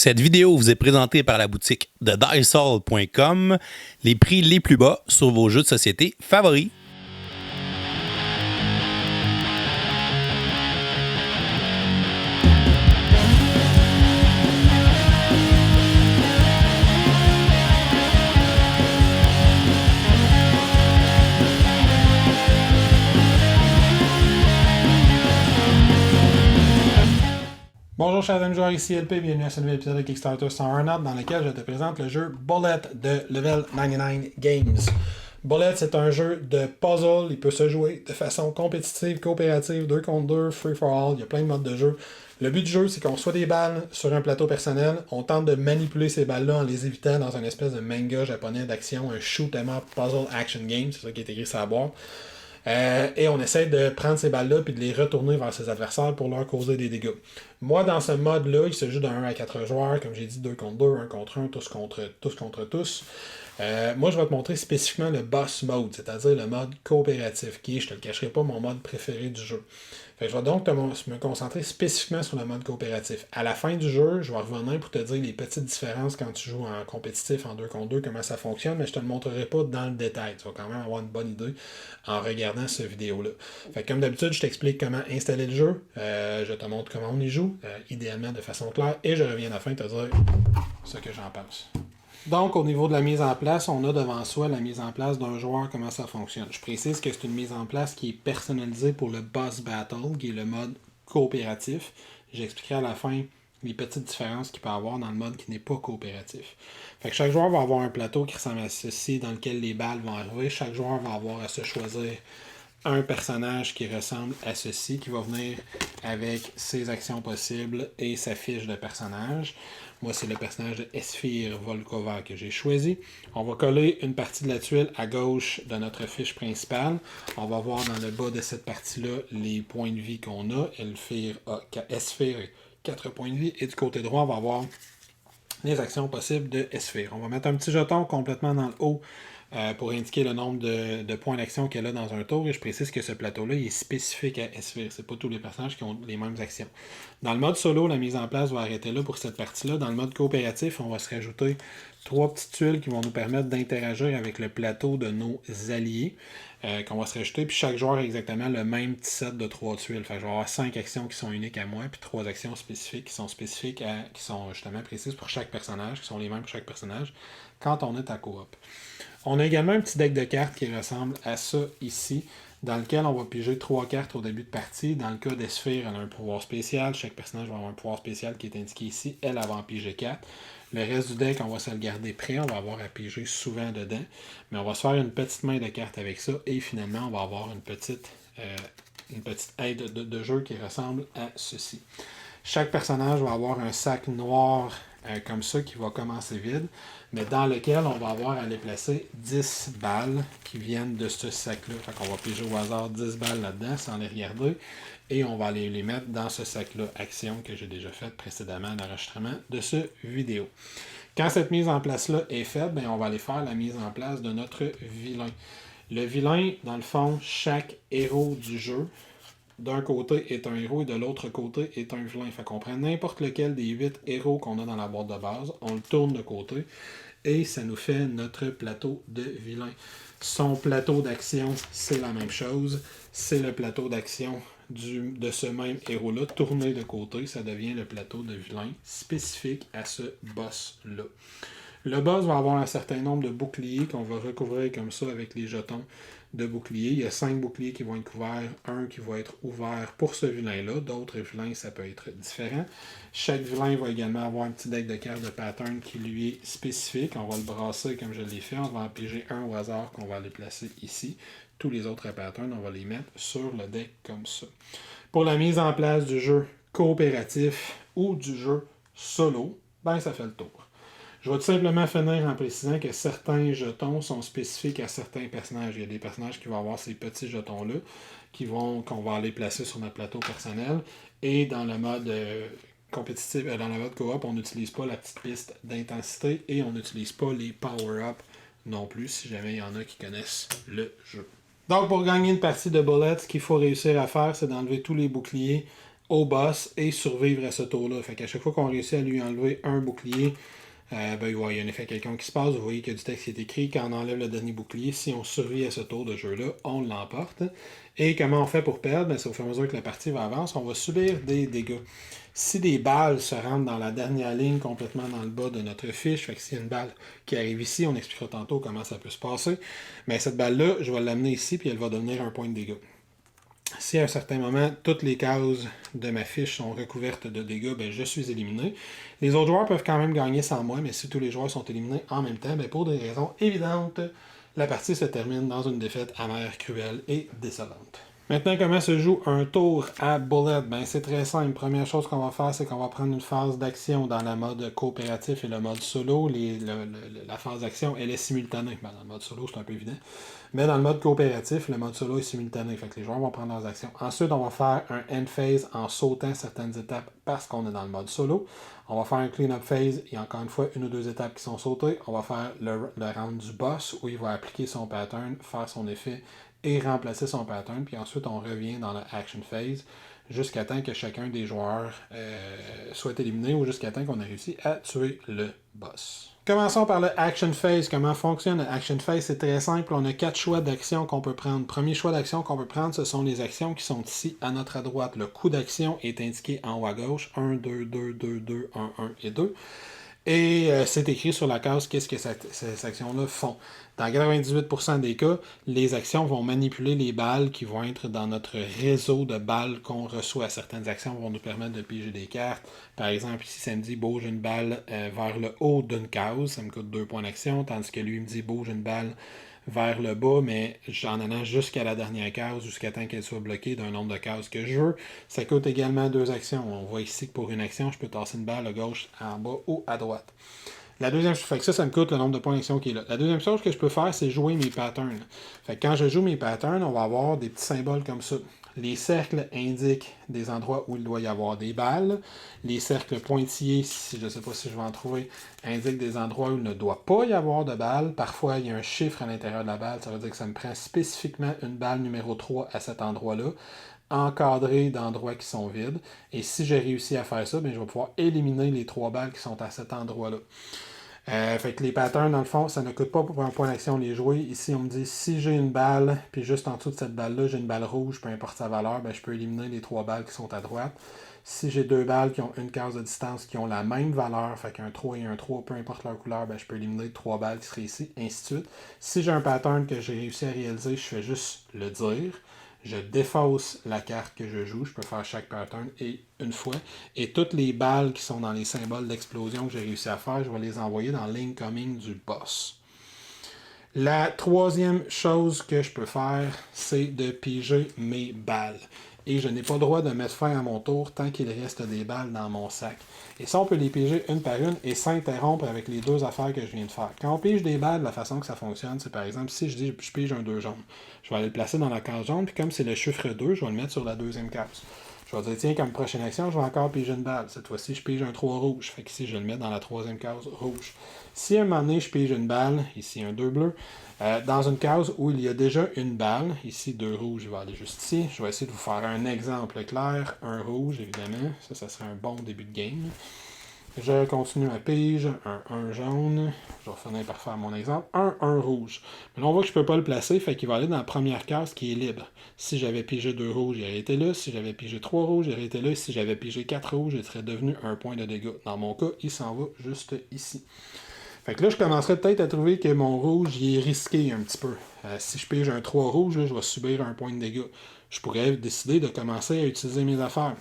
Cette vidéo vous est présentée par la boutique de Diceall.com, les prix les plus bas sur vos jeux de société favoris. Bonjour chers amis joueurs, ici LP, bienvenue à ce nouvel épisode de Kickstarter sans Earn-Out dans lequel je te présente le jeu Bullet de Level 99 Games. Bullet, c'est un jeu de puzzle, il peut se jouer de façon compétitive, coopérative, 2 contre 2, free for all, il y a plein de modes de jeu. Le but du jeu, c'est qu'on reçoit des balles sur un plateau personnel, on tente de manipuler ces balles-là en les évitant dans une espèce de manga japonais d'action, un shoot 'em up puzzle action game, c'est ça qui est écrit sur la boîte. Et on essaie de prendre ces balles-là et de les retourner vers ses adversaires pour leur causer des dégâts. Moi, dans ce mode-là, il se joue de 1 à 4 joueurs, comme j'ai dit, 2 contre 2, 1 contre 1, tous contre tous. Moi, je vais te montrer spécifiquement le boss mode, c'est-à-dire le mode coopératif, qui est, je te le cacherai pas, mon mode préféré du jeu. Fait que je vais donc me concentrer spécifiquement sur le mode coopératif. À la fin du jeu, je vais revenir pour te dire les petites différences quand tu joues en compétitif, en 2 contre 2, comment ça fonctionne, mais je te le montrerai pas dans le détail. Tu vas quand même avoir une bonne idée en regardant cette vidéo-là. Fait que comme d'habitude, je t'explique comment installer le jeu, je te montre comment on y joue, idéalement de façon claire, et je reviens à la fin te dire ce que j'en pense. Donc, au niveau de la mise en place, on a devant soi la mise en place d'un joueur, comment ça fonctionne. Je précise que c'est une mise en place qui est personnalisée pour le Boss Battle, qui est le mode coopératif. J'expliquerai à la fin les petites différences qu'il peut y avoir dans le mode qui n'est pas coopératif. Fait que chaque joueur va avoir un plateau qui ressemble à ceci, dans lequel les balles vont arriver. Chaque joueur va avoir à se choisir un personnage qui ressemble à ceci, qui va venir avec ses actions possibles et sa fiche de personnage. Moi, c'est le personnage de Esfir Volkova que j'ai choisi. On va coller une partie de la tuile à gauche de notre fiche principale. On va voir dans le bas de cette partie-là les points de vie qu'on a. Esfir a 4 points de vie. Et du côté droit, on va voir les actions possibles de Esfir. On va mettre un petit jeton complètement dans le haut pour indiquer le nombre de points d'action qu'elle a dans un tour. Et je précise que ce plateau-là il est spécifique à Esfir. Ce n'est pas tous les personnages qui ont les mêmes actions. Dans le mode solo, la mise en place va arrêter là pour cette partie-là. Dans le mode coopératif, on va se rajouter 3 petites tuiles qui vont nous permettre d'interagir avec le plateau de nos alliés qu'on va se rajouter. Puis chaque joueur a exactement le même petit set de 3 tuiles. Fait que je vais avoir 5 actions qui sont uniques à moi, puis 3 actions spécifiques qui sont justement précises pour chaque personnage, qui sont les mêmes pour chaque personnage, quand on est à coop. On a également un petit deck de cartes qui ressemble à ça ici, dans lequel on va piger 3 cartes au début de partie. Dans le cas d'Esfir, elle a un pouvoir spécial. Chaque personnage va avoir un pouvoir spécial qui est indiqué ici. Elle va en piger 4. Le reste du deck, on va se le garder prêt. On va avoir à piger souvent dedans. Mais on va se faire une petite main de cartes avec ça. Et finalement, on va avoir une petite aide de jeu qui ressemble à ceci. Chaque personnage va avoir un sac noir comme ça qui va commencer vide, mais dans lequel on va avoir à les placer 10 balles qui viennent de ce sac-là. Fait qu'on va piger au hasard 10 balles là-dedans sans les regarder et on va aller les mettre dans ce sac-là action que j'ai déjà fait précédemment à l'enregistrement de ce vidéo. Quand cette mise en place-là est faite, on va aller faire la mise en place de notre vilain. Le vilain, dans le fond, chaque héros du jeu, d'un côté est un héros et de l'autre côté est un vilain. Fait qu'on prend n'importe lequel des 8 héros qu'on a dans la boîte de base, on le tourne de côté et ça nous fait notre plateau de vilain. Son plateau d'action, c'est la même chose. C'est le plateau d'action de ce même héros-là, tourné de côté, ça devient le plateau de vilain spécifique à ce boss-là. Le boss va avoir un certain nombre de boucliers qu'on va recouvrir comme ça avec les jetons de boucliers. Il y a 5 boucliers qui vont être couverts, un qui va être ouvert pour ce vilain-là. D'autres vilains, ça peut être différent. Chaque vilain va également avoir un petit deck de cartes de pattern qui lui est spécifique. On va le brasser comme je l'ai fait. On va en piger un au hasard qu'on va aller placer ici. Tous les autres patterns, on va les mettre sur le deck comme ça. Pour la mise en place du jeu coopératif ou du jeu solo, ça fait le tour. Je vais tout simplement finir en précisant que certains jetons sont spécifiques à certains personnages. Il y a des personnages qui vont avoir ces petits jetons-là qu'on va aller placer sur notre plateau personnel. Et dans le mode compétitif, dans le mode coop, on n'utilise pas la petite piste d'intensité et on n'utilise pas les power-up non plus, si jamais il y en a qui connaissent le jeu. Donc pour gagner une partie de Bullet, ce qu'il faut réussir à faire, c'est d'enlever tous les boucliers au boss et survivre à ce tour-là. Fait qu'à chaque fois qu'on réussit à lui enlever un bouclier, il y a un effet quelconque qui se passe. Vous voyez qu'il y a du texte qui est écrit. Quand on enlève le dernier bouclier, si on survit à ce tour de jeu-là, on l'emporte. Et comment on fait pour perdre? C'est au fur et à mesure que la partie va avancer, on va subir des dégâts. Si des balles se rentrent dans la dernière ligne, complètement dans le bas de notre fiche, fait que s'il y a une balle qui arrive ici, on expliquera tantôt comment ça peut se passer, mais cette balle-là, je vais l'amener ici, puis elle va devenir un point de dégâts. Si à un certain moment, toutes les cases de ma fiche sont recouvertes de dégâts, je suis éliminé. Les autres joueurs peuvent quand même gagner sans moi, mais si tous les joueurs sont éliminés en même temps, pour des raisons évidentes, la partie se termine dans une défaite amère, cruelle et décevante. Maintenant, comment se joue un tour à Bullet? C'est très simple. Première chose qu'on va faire, c'est qu'on va prendre une phase d'action dans le mode coopératif et le mode solo. La phase d'action, elle est simultanée. Dans le mode solo, c'est un peu évident. Mais dans le mode coopératif, le mode solo est simultané. Fait que les joueurs vont prendre leurs actions. Ensuite, on va faire un end phase en sautant certaines étapes parce qu'on est dans le mode solo. On va faire un clean-up phase. Il y a encore une fois une ou deux étapes qui sont sautées. On va faire le round du boss où il va appliquer son pattern, faire son effet et remplacer son pattern. Puis ensuite, on revient dans la action phase jusqu'à temps que chacun des joueurs soit éliminé ou jusqu'à temps qu'on ait réussi à tuer le boss. Commençons par le Action Phase. Comment fonctionne le Action Phase? C'est très simple. On a 4 choix d'action qu'on peut prendre. Premier choix d'action qu'on peut prendre, ce sont les actions qui sont ici à notre droite. Le coup d'action est indiqué en haut à gauche. 1, 2, 2, 2, 2, 1, 1 et 2. Et c'est écrit sur la case qu'est-ce que ces actions-là font. Dans 98% des cas, les actions vont manipuler les balles qui vont être dans notre réseau de balles qu'on reçoit. Certaines actions vont nous permettre de piger des cartes. Par exemple, ici, ça me dit bouge une balle vers le haut d'une case. Ça me coûte 2 points d'action. Tandis que lui me dit bouge une balle vers le bas, mais en allant jusqu'à la dernière case, jusqu'à temps qu'elle soit bloquée d'un nombre de cases que je veux. Ça coûte également 2 actions. On voit ici que pour une action, je peux tasser une balle à gauche, en bas ou à droite. La deuxième chose, fait que ça me coûte le nombre de points d'action qui est là. La deuxième chose que je peux faire, c'est jouer mes patterns. Fait que quand je joue mes patterns, on va avoir des petits symboles comme ça. Les cercles indiquent des endroits où il doit y avoir des balles. Les cercles pointillés, je ne sais pas si je vais en trouver, indiquent des endroits où il ne doit pas y avoir de balles. Parfois, il y a un chiffre à l'intérieur de la balle. Ça veut dire que ça me prend spécifiquement une balle numéro 3 à cet endroit-là, encadré d'endroits qui sont vides. Et si j'ai réussi à faire ça, je vais pouvoir éliminer les 3 balles qui sont à cet endroit-là. Fait que les patterns, dans le fond, ça ne coûte pas pour un point d'action les jouer. Ici, on me dit si j'ai une balle, puis juste en dessous de cette balle-là, j'ai une balle rouge, peu importe sa valeur, je peux éliminer les 3 balles qui sont à droite. Si j'ai 2 balles qui ont une case de distance qui ont la même valeur, fait qu'un 3 et un 3, peu importe leur couleur, je peux éliminer 3 balles qui seraient ici, ainsi de suite. Si j'ai un pattern que j'ai réussi à réaliser, je fais juste le dire. Je défausse la carte que je joue. Je peux faire chaque pattern une fois. Et toutes les balles qui sont dans les symboles d'explosion que j'ai réussi à faire, je vais les envoyer dans l'incoming du boss. La troisième chose que je peux faire, c'est de piger mes balles. Et je n'ai pas le droit de mettre fin à mon tour tant qu'il reste des balles dans mon sac. Et ça, on peut les piger une par une et s'interrompre avec les 2 affaires que je viens de faire. Quand on pige des balles, la façon que ça fonctionne, c'est par exemple, si je dis je pige un 2 jaune, je vais aller le placer dans la case jaune, puis comme c'est le chiffre 2, je vais le mettre sur la deuxième case. Je vais dire, tiens, comme prochaine action, je vais encore piger une balle. Cette fois-ci, je pige un 3 rouge. Fait qu'ici, je le mets dans la troisième case rouge. Si à un moment donné, je pige une balle, ici un 2 bleu, dans une case où il y a déjà une balle, ici 2 rouges, je vais aller juste ici. Je vais essayer de vous faire un exemple clair. Un rouge, évidemment. Ça serait un bon début de game. Je continue ma pige, un jaune. Je vais finir par faire mon exemple. Un rouge. Mais là, on voit que je ne peux pas le placer, fait qu'il va aller dans la première case qui est libre. Si j'avais pigé 2 rouges, il aurait été là. Si j'avais pigé 3 rouges, il aurait été là. Si j'avais pigé 4 rouges, il serait devenu un point de dégâts. Dans mon cas, il s'en va juste ici. Fait que là, je commencerais peut-être à trouver que mon rouge, il est risqué un petit peu. Si je pige un 3 rouge, là, je vais subir un point de dégâts. Je pourrais décider de commencer à utiliser mes affaires.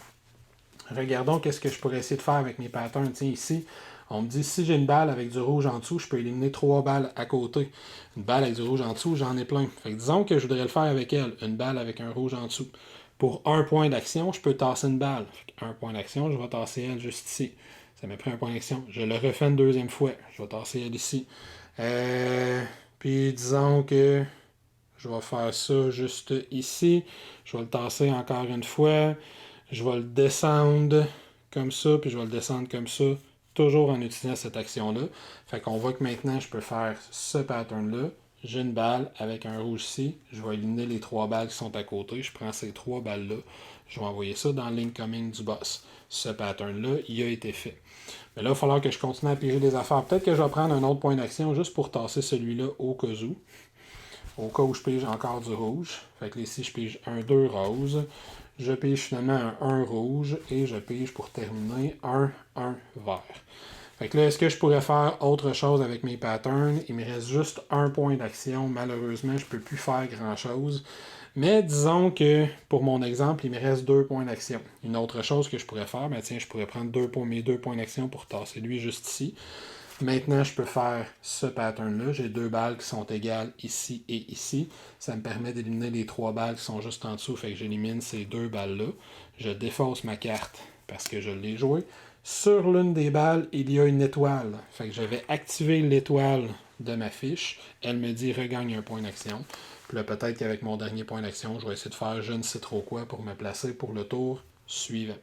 Regardons qu'est-ce que je pourrais essayer de faire avec mes patterns. Tiens, ici, on me dit si j'ai une balle avec du rouge en dessous, je peux éliminer 3 balles à côté. Une balle avec du rouge en dessous, j'en ai plein. Fait que disons que je voudrais le faire avec elle. Une balle avec un rouge en dessous. Pour un point d'action, je peux tasser une balle. Un point d'action, je vais tasser elle juste ici. Ça m'a pris un point d'action. Je le refais une deuxième fois. Je vais tasser elle ici. Puis disons que je vais faire ça juste ici. Je vais le tasser encore une fois. Je vais le descendre comme ça, puis je vais le descendre comme ça, toujours en utilisant cette action-là. Fait qu'on voit que maintenant, je peux faire ce pattern-là. J'ai une balle avec un rouge ici. Je vais éliminer les 3 balles qui sont à côté. Je prends ces 3 balles-là. Je vais envoyer ça dans l'incoming du boss. Ce pattern-là, il a été fait. Mais là, il va falloir que je continue à piger des affaires. Peut-être que je vais prendre un autre point d'action juste pour tasser celui-là au cas où. Au cas où je pige encore du rouge. Fait que ici, je pige un 2 rose. Je pige finalement un 1 rouge. Et je pige pour terminer un 1 vert. Fait que là, est-ce que je pourrais faire autre chose avec mes patterns? Il me reste juste un point d'action. Malheureusement, je ne peux plus faire grand-chose. Mais disons que, pour mon exemple, il me reste 2 points d'action. Une autre chose que je pourrais faire, ben tiens, je pourrais prendre mes 2 points d'action pour tasser lui juste ici. Maintenant, je peux faire ce pattern-là. J'ai 2 balles qui sont égales ici et ici. Ça me permet d'éliminer les 3 balles qui sont juste en dessous. Fait que j'élimine ces 2 balles-là. Je défausse ma carte parce que je l'ai jouée. Sur l'une des balles, il y a une étoile. Fait que je vais activer l'étoile de ma fiche. Elle me dit regagne un point d'action. Puis là, peut-être qu'avec mon dernier point d'action, je vais essayer de faire je ne sais trop quoi pour me placer pour le tour suivant.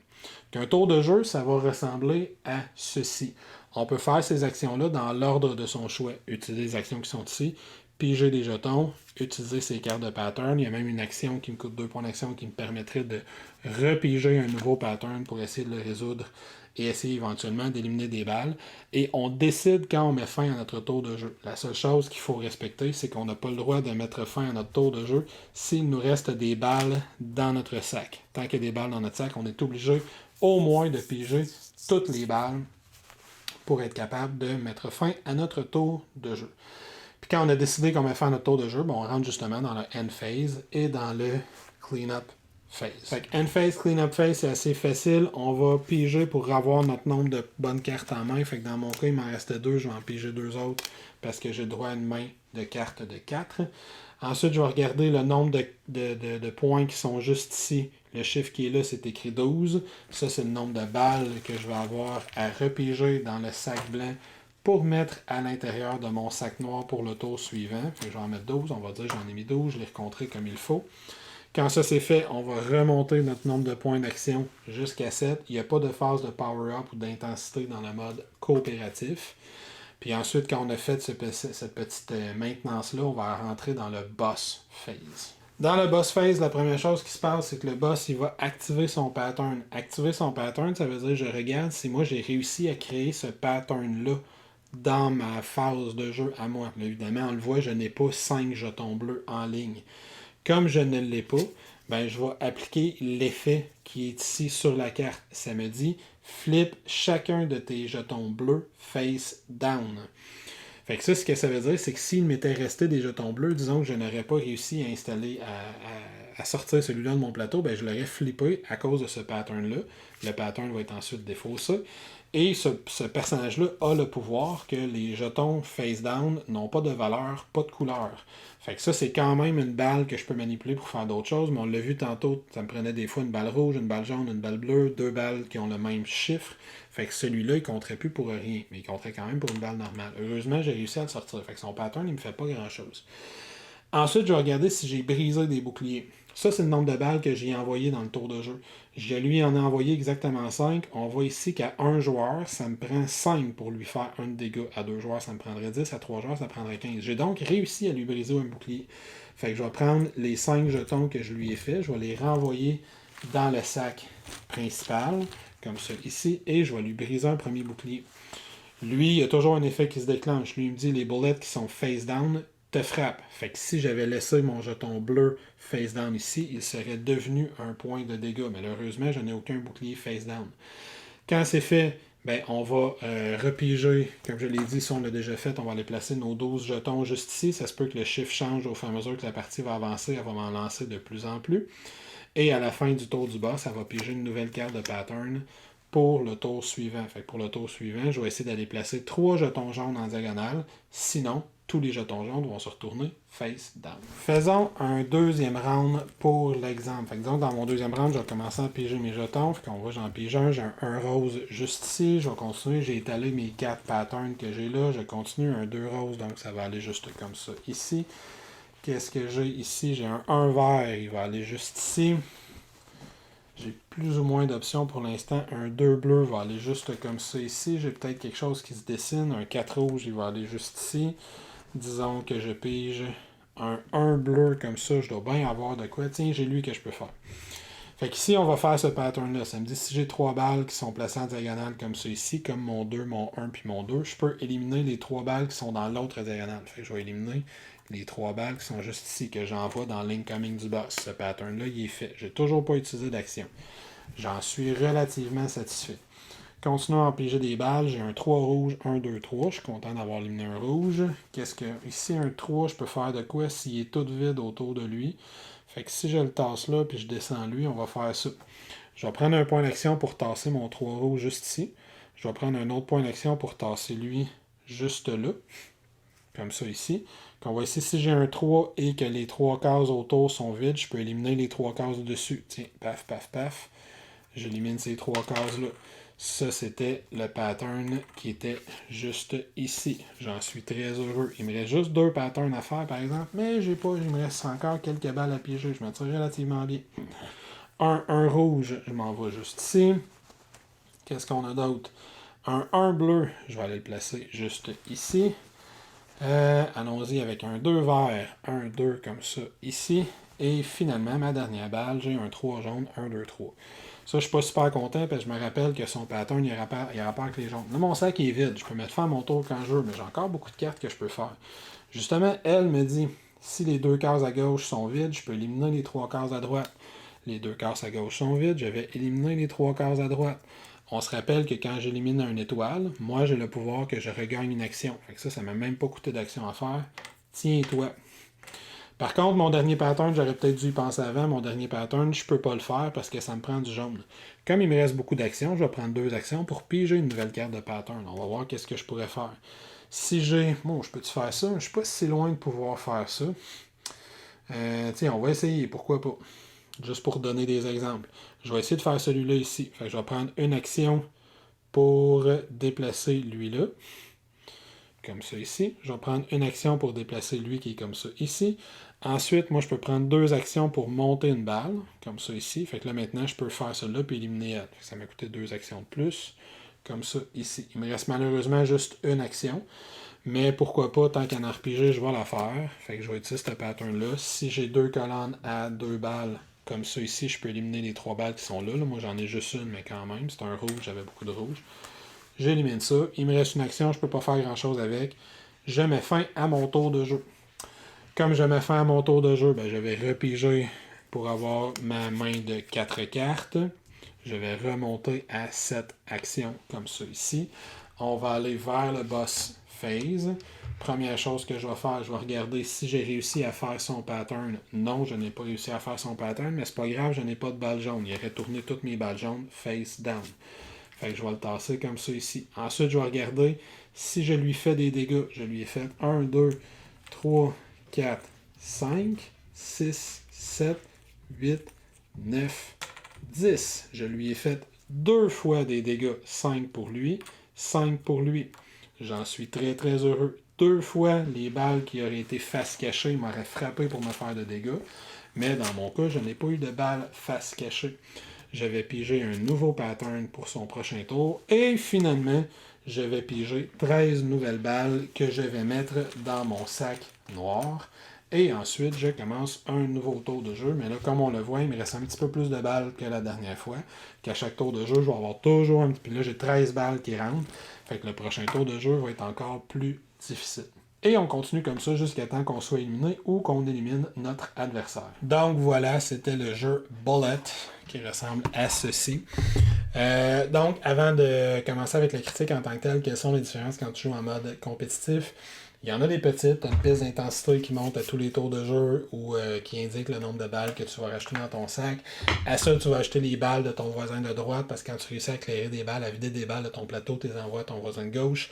Qu'un tour de jeu, ça va ressembler à ceci. On peut faire ces actions-là dans l'ordre de son choix. Utiliser les actions qui sont ici, piger des jetons, utiliser ces cartes de pattern. Il y a même une action qui me coûte 2 points d'action qui me permettrait de repiger un nouveau pattern pour essayer de le résoudre et essayer éventuellement d'éliminer des balles. Et on décide quand on met fin à notre tour de jeu. La seule chose qu'il faut respecter, c'est qu'on n'a pas le droit de mettre fin à notre tour de jeu s'il nous reste des balles dans notre sac. Tant qu'il y a des balles dans notre sac, on est obligé au moins de piger toutes les balles pour être capable de mettre fin à notre tour de jeu. Puis quand on a décidé qu'on met fin à notre tour de jeu, on rentre justement dans le end phase et dans le clean-up phase. Fait que end phase, clean-up phase, c'est assez facile. On va piger pour avoir notre nombre de bonnes cartes en main. Fait que dans mon cas, il m'en restait 2, je vais en piger 2 autres parce que j'ai droit à une main de cartes de 4. Ensuite, je vais regarder le nombre de points qui sont juste ici. Le chiffre qui est là, c'est écrit 12. Ça, c'est le nombre de balles que je vais avoir à repiger dans le sac blanc pour mettre à l'intérieur de mon sac noir pour le tour suivant. Fait que je vais en mettre 12. On va dire que j'en ai mis 12. Je l'ai recompté comme il faut. Quand ça c'est fait, on va remonter notre nombre de points d'action jusqu'à 7. Il n'y a pas de phase de power-up ou d'intensité dans le mode coopératif. Puis ensuite, quand on a fait cette petite maintenance-là, on va rentrer dans le boss phase. Dans le boss phase, la première chose qui se passe, c'est que le boss, il va activer son pattern. Activer son pattern, ça veut dire que je regarde si moi j'ai réussi à créer ce pattern-là dans ma phase de jeu à moi. Là, évidemment, on le voit, je n'ai pas 5 jetons bleus en ligne. Comme je ne l'ai pas, ben, je vais appliquer l'effet qui est ici sur la carte. Ça me dit flip chacun de tes jetons bleus face down. Fait que ça, ce que ça veut dire, c'est que s'il m'était resté des jetons bleus, disons que je n'aurais pas réussi à installer, à sortir celui-là de mon plateau, ben, je l'aurais flippé à cause de ce pattern-là. Le pattern va être ensuite défaussé. Et ce personnage-là a le pouvoir que les jetons face down n'ont pas de valeur, pas de couleur. Fait que ça, c'est quand même une balle que je peux manipuler pour faire d'autres choses, mais on l'a vu tantôt, ça me prenait des fois une balle rouge, une balle jaune, une balle bleue, 2 balles qui ont le même chiffre. Fait que celui-là, il compterait plus pour rien, mais il compterait quand même pour une balle normale. Heureusement, j'ai réussi à le sortir. Fait que son pattern, il me fait pas grand-chose. Ensuite, je vais regarder si j'ai brisé des boucliers. Ça, c'est le nombre de balles que j'ai envoyé dans le tour de jeu. Je lui en ai envoyé exactement 5. On voit ici qu'à 1 joueur, ça me prend 5 pour lui faire un dégât. À 2 joueurs, ça me prendrait 10. À 3 joueurs, ça prendrait 15. J'ai donc réussi à lui briser un bouclier. Fait que je vais prendre les 5 jetons que je lui ai fait. Je vais les renvoyer dans le sac principal, comme ça ici, et je vais lui briser un premier bouclier. Lui, il y a toujours un effet qui se déclenche. Lui, il me dit les bullets qui sont face down te frappent. Fait que si j'avais laissé mon jeton bleu face down ici, il serait devenu un point de dégâts. Malheureusement, je n'ai aucun bouclier face down. Quand c'est fait, ben, on va repiger, comme je l'ai dit, si on l'a déjà fait, on va aller placer nos 12 jetons juste ici. Ça se peut que le chiffre change au fur et à mesure que la partie va avancer, elle va m'en lancer de plus en plus. Et à la fin du tour du boss, ça va piger une nouvelle carte de pattern pour le tour suivant. Fait que pour le tour suivant, je vais essayer d'aller placer 3 jetons jaunes en diagonale. Sinon, tous les jetons jaunes vont se retourner face down. Faisons un deuxième round pour l'exemple. Fait que donc, dans mon deuxième round, je vais commencer à piger mes jetons. Fait qu'on voit, j'en pige un. J'ai un rose juste ici. Je vais continuer. J'ai étalé mes 4 patterns que j'ai là. Je continue un 2 rose, donc ça va aller juste comme ça ici. Qu'est-ce que j'ai ici? J'ai un 1 vert. Il va aller juste ici. J'ai plus ou moins d'options pour l'instant. Un 2 bleu va aller juste comme ça ici. J'ai peut-être quelque chose qui se dessine. Un 4 rouge, il va aller juste ici. Disons que je pige un 1 bleu comme ça. Je dois bien avoir de quoi. Tiens, j'ai lui que je peux faire. Fait qu'ici, on va faire ce pattern-là. Ça me dit si j'ai 3 balles qui sont placées en diagonale comme ça ici, comme mon 2, mon 1 puis mon 2, je peux éliminer les 3 balles qui sont dans l'autre diagonale. Fait que je vais éliminer les 3 balles qui sont juste ici, que j'envoie dans l'incoming du boss. Ce pattern-là, il est fait. J'ai toujours pas utilisé d'action. J'en suis relativement satisfait. Continuons à piger des balles. J'ai un 3 rouge, 1, 2, 3. Je suis content d'avoir éliminé un rouge. Qu'est-ce que. Ici, un 3, je peux faire de quoi s'il est tout vide autour de lui. Fait que si je le tasse là, puis je descends lui, on va faire ça. Je vais prendre un point d'action pour tasser mon 3 rouge juste ici. Je vais prendre un autre point d'action pour tasser lui juste là. Comme ça ici. On va ici, si j'ai un 3 et que les 3 cases autour sont vides, je peux éliminer les 3 cases dessus. Tiens, paf, paf, paf. J'élimine ces 3 cases-là. Ça, c'était le pattern qui était juste ici. J'en suis très heureux. Il me reste juste 2 patterns à faire, par exemple, mais j'ai pas, il me reste encore quelques balles à piéger. Je me tire relativement bien. Un rouge, je m'en vais juste ici. Qu'est-ce qu'on a d'autre? Un 1 bleu, je vais aller le placer juste ici. Allons-y avec un 2 vert, un 2 comme ça ici. Et finalement, ma dernière balle, j'ai un 3 jaune, 1, 2, 3. Ça, je suis pas super content parce que je me rappelle que son pattern, il a rapport avec les jaunes. Là, mon sac est vide. Je peux mettre fin à mon tour quand je veux, mais j'ai encore beaucoup de cartes que je peux faire. Justement, elle me dit, si les 2 cases à gauche sont vides, je peux éliminer les 3 cases à droite. Les 2 cases à gauche sont vides, je vais éliminer les 3 cases à droite. On se rappelle que quand j'élimine une étoile, moi j'ai le pouvoir que je regagne une action. Fait que ça m'a même pas coûté d'action à faire. Tiens-toi. Par contre, mon dernier pattern, j'aurais peut-être dû y penser avant. Mon dernier pattern, je peux pas le faire parce que ça me prend du jaune. Comme il me reste beaucoup d'actions, je vais prendre 2 actions pour piger une nouvelle carte de pattern. On va voir qu'est-ce que je pourrais faire. Si j'ai... Bon, je peux-tu faire ça? Je suis pas si loin de pouvoir faire ça. Tiens, on va essayer. Pourquoi pas? Juste pour donner des exemples. Je vais essayer de faire celui-là ici. Fait que je vais prendre une action pour déplacer lui-là. Comme ça ici. Je vais prendre une action pour déplacer lui qui est comme ça ici. Ensuite, moi, je peux prendre 2 actions pour monter une balle, comme ça ici. Fait que là, maintenant, je peux faire cela puis éliminer elle. Ça m'a coûté 2 actions de plus, comme ça ici. Il me reste malheureusement juste une action. Mais pourquoi pas, tant qu'en RPG, je vais la faire. Fait que je vais utiliser ce pattern-là. Si j'ai 2 colonnes à 2 balles, comme ça ici, je peux éliminer les 3 balles qui sont là. Moi, j'en ai juste une, mais quand même, c'est un rouge, j'avais beaucoup de rouge. J'élimine ça. Il me reste une action, je ne peux pas faire grand-chose avec. Je mets fin à mon tour de jeu. Comme je mets fin à mon tour de jeu, ben, je vais repiger pour avoir ma main de 4 cartes. Je vais remonter à 7 actions, comme ça ici. On va aller vers le boss phase. Première chose que je vais faire, je vais regarder si j'ai réussi à faire son pattern. Non, je n'ai pas réussi à faire son pattern, mais c'est pas grave, je n'ai pas de balle jaune. Il aurait tourné toutes mes balles jaunes face down. Fait que je vais le tasser comme ça ici. Ensuite, je vais regarder si je lui fais des dégâts. Je lui ai fait 1, 2, 3, 4, 5, 6, 7, 8, 9, 10. Je lui ai fait 2 fois des dégâts. 5 pour lui, 5 pour lui. J'en suis très très heureux. 2 fois, les balles qui auraient été face cachée m'auraient frappé pour me faire de dégâts. Mais dans mon cas, je n'ai pas eu de balles face cachée. Je vais piger un nouveau pattern pour son prochain tour. Et finalement, je vais piger 13 nouvelles balles que je vais mettre dans mon sac noir. Et ensuite, je commence un nouveau tour de jeu. Mais là, comme on le voit, il me reste un petit peu plus de balles que la dernière fois. Qu'à chaque tour de jeu, je vais avoir toujours un petit... Puis là, j'ai 13 balles qui rentrent. Fait que le prochain tour de jeu va être encore plus difficile. Et on continue comme ça jusqu'à temps qu'on soit éliminé ou qu'on élimine notre adversaire. Donc voilà, c'était le jeu Bullet qui ressemble à ceci. Donc, avant de commencer avec la critique en tant que telle, quelles sont les différences quand tu joues en mode compétitif? Il y en a des petites, tu as une piste d'intensité qui monte à tous les tours de jeu ou qui indique le nombre de balles que tu vas racheter dans ton sac. À ça, tu vas acheter les balles de ton voisin de droite parce que quand tu réussis à éclairer des balles, à vider des balles de ton plateau, tu les envoies à ton voisin de gauche.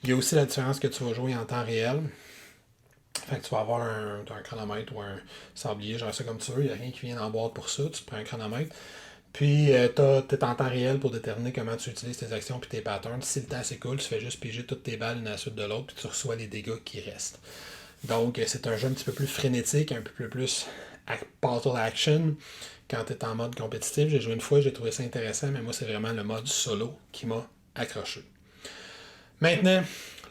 Il y a aussi la différence que tu vas jouer en temps réel. Fait que tu vas avoir un chronomètre ou un sablier, genre ça comme tu veux. Il n'y a rien qui vient en boîte pour ça. Tu prends un chronomètre. Puis, tu es en temps réel pour déterminer comment tu utilises tes actions et tes patterns. Si le temps s'écoule, tu fais juste piger toutes tes balles l'une à la suite de l'autre, puis tu reçois les dégâts qui restent. Donc, c'est un jeu un petit peu plus frénétique, un peu plus battle action quand tu es en mode compétitif. J'ai joué une fois, j'ai trouvé ça intéressant, mais moi, c'est vraiment le mode solo qui m'a accroché. Maintenant,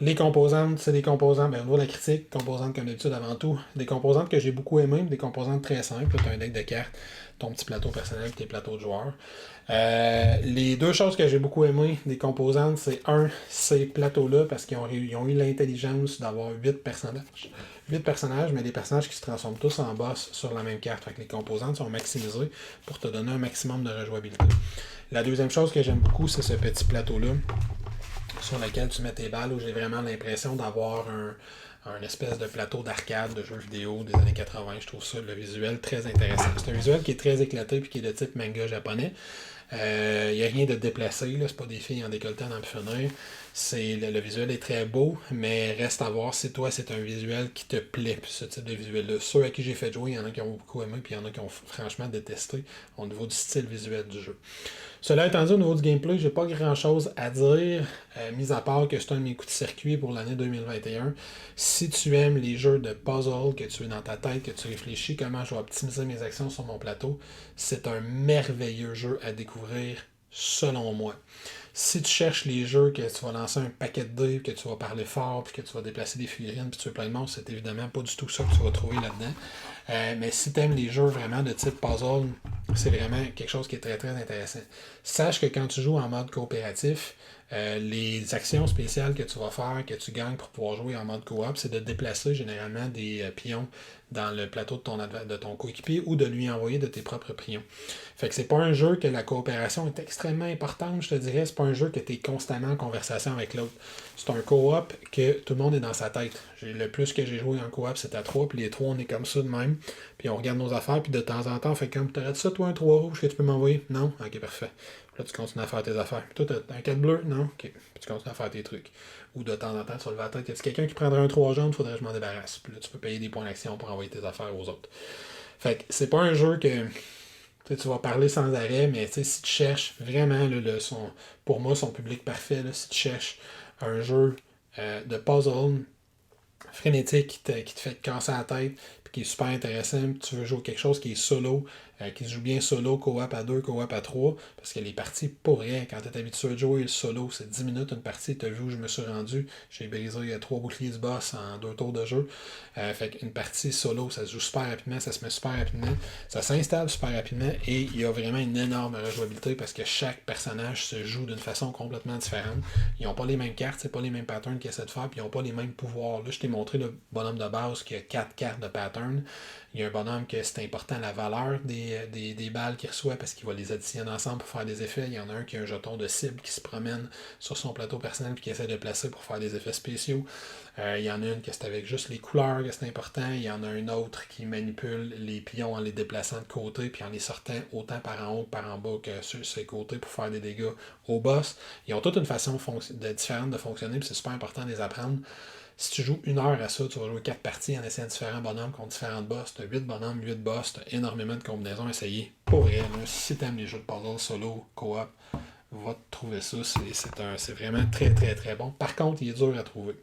Les composantes, c'est des composantes, au niveau de la critique, composantes comme d'habitude avant tout, des composantes que j'ai beaucoup aimées, des composantes très simples. Tu as un deck de cartes, ton petit plateau personnel, tes plateaux de joueurs. Les deux choses que j'ai beaucoup aimées des composantes, c'est ces plateaux-là, parce qu'ils ont eu l'intelligence d'avoir 8 personnages. 8 personnages, mais des personnages qui se transforment tous en boss sur la même carte. Fait que les composantes sont maximisées pour te donner un maximum de rejouabilité. La deuxième chose que j'aime beaucoup, c'est ce petit plateau-là sur lequel tu mets tes balles, où j'ai vraiment l'impression d'avoir un espèce de plateau d'arcade de jeux vidéo des années 80. Je trouve ça, le visuel, très intéressant. C'est un visuel qui est très éclaté et qui est de type manga japonais. Il n'y a rien de déplacé, là, c'est pas des filles en décolleté en finir. Le visuel est très beau, mais reste à voir si toi c'est un visuel qui te plaît, ce type de visuel-là. Ceux à qui j'ai fait jouer, il y en a qui ont beaucoup aimé, puis il y en a qui ont franchement détesté au niveau du style visuel du jeu. Cela étant dit, au niveau du gameplay, j'ai pas grand chose à dire, mis à part que c'est un de mes coups de circuit pour l'année 2021. Si tu aimes les jeux de puzzle, que tu es dans ta tête, que tu réfléchis comment je vais optimiser mes actions sur mon plateau, c'est un merveilleux jeu à découvrir, selon moi. Si tu cherches les jeux que tu vas lancer un paquet de dés, que tu vas parler fort, puis que tu vas déplacer des figurines, puis tu veux plein de monde, c'est évidemment pas du tout ça que tu vas trouver là-dedans. Mais si tu aimes les jeux vraiment de type puzzle, c'est vraiment quelque chose qui est très très intéressant. Sache que quand tu joues en mode coopératif, les actions spéciales que tu vas faire, que tu gagnes pour pouvoir jouer en mode coop, c'est de déplacer généralement des pions dans le plateau de ton coéquipier ou de lui envoyer de tes propres pions. Fait que c'est pas un jeu que la coopération est extrêmement importante, je te dirais. C'est pas un jeu que tu es constamment en conversation avec l'autre. C'est un coop que tout le monde est dans sa tête. Le plus que j'ai joué en coop, c'est à 3, puis les 3, on est comme ça de même. Puis on regarde nos affaires, puis de temps en temps, on fait comme, t'aurais-tu ça, toi, un 3 rouge que tu peux m'envoyer? Non? Ok, parfait. Puis là, tu continues à faire tes affaires. Puis toi, t'as un 4 bleu? Non? Ok. Puis tu continues à faire tes trucs. Ou de temps en temps, tu vas lever la tête. Y a quelqu'un qui prendrait un 3 jaune? Faudrait que je m'en débarrasse. Puis là, tu peux payer des points d'action pour envoyer tes affaires aux autres. Fait que c'est pas un jeu que tu vas parler sans arrêt, mais si tu cherches vraiment pour moi, son public parfait, là, si tu cherches un jeu de puzzle frénétique qui te fait te casser la tête, puis qui est super intéressant, puis tu veux jouer quelque chose qui est solo, qui se joue bien solo, coop à 2, coop à 3, parce que les parties, pour rien, quand tu es habitué à jouer solo, c'est 10 minutes une partie, tu as vu où je me suis rendu, j'ai brisé 3 boucliers du boss en 2 tours de jeu, fait qu'une partie solo, ça se joue super rapidement, ça se met super rapidement, ça s'installe super rapidement, et il y a vraiment une énorme rejouabilité, parce que chaque personnage se joue d'une façon complètement différente. Ils n'ont pas les mêmes cartes, c'est pas les mêmes patterns qu'ils essaient de faire, puis ils n'ont pas les mêmes pouvoirs. Là, je t'ai montré le bonhomme de base qui a 4 cartes de pattern. Il y a un bonhomme que c'est important la valeur des balles qu'il reçoit parce qu'il va les additionner ensemble pour faire des effets. Il y en a un qui a un jeton de cible qui se promène sur son plateau personnel et qui essaie de placer pour faire des effets spéciaux. Il y en a une que c'est avec juste les couleurs que c'est important. Il y en a un autre qui manipule les pions en les déplaçant de côté puis en les sortant autant par en haut que par en bas que sur ses côtés pour faire des dégâts au boss. Ils ont toute une façon différente de fonctionner puis c'est super important de les apprendre. Si tu joues 1 heure à ça, tu vas jouer 4 parties en essayant différents bonhommes contre différents boss. Tu as 8 bonhommes, 8 boss, tu as énormément de combinaisons à essayer. Pour vrai, si tu aimes les jeux de puzzle solo, coop, va te trouver ça. C'est vraiment très très très bon. Par contre, il est dur à trouver.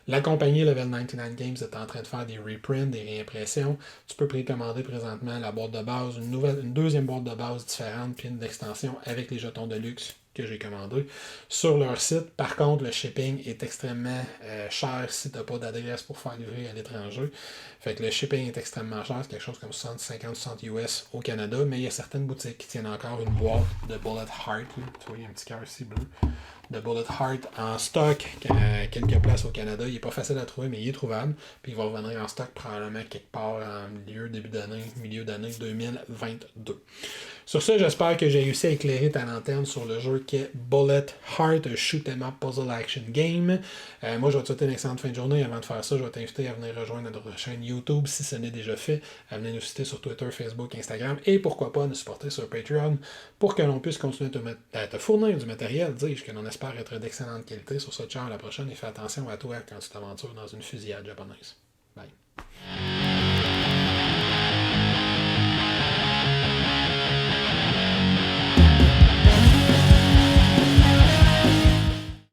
La compagnie Level 99 Games est en train de faire des reprints, des réimpressions. Tu peux précommander présentement la boîte de base, une deuxième boîte de base différente, puis une extension avec les jetons de luxe que j'ai commandé sur leur site. Par contre, le shipping est extrêmement cher si tu n'as pas d'adresse pour faire livrer à l'étranger. Fait que le shipping est extrêmement cher, c'est quelque chose comme 50-60 US au Canada, mais il y a certaines boutiques qui tiennent encore une boîte de Bullet Heart. Là. Tu vois, il y a un petit cœur ici bleu. De Bullet Heart en stock à quelques places au Canada. Il n'est pas facile à trouver, mais il est trouvable. Puis il va revenir en stock probablement quelque part en milieu d'année 2022. Sur ce, j'espère que j'ai réussi à éclairer ta lanterne sur le jeu qui est Bullet Heart, un shoot 'em up puzzle action game. Moi, je vais te souhaiter une excellente fin de journée. Avant de faire ça, je vais t'inviter à venir rejoindre notre chaîne YouTube si ce n'est déjà fait, à venir nous citer sur Twitter, Facebook, Instagram et pourquoi pas nous supporter sur Patreon pour que l'on puisse continuer à te fournir du matériel, dis-je, que l'on espère être d'excellente qualité. Sur ce, ciao, à la prochaine et fais attention à toi quand tu t'aventures dans une fusillade japonaise. Bye.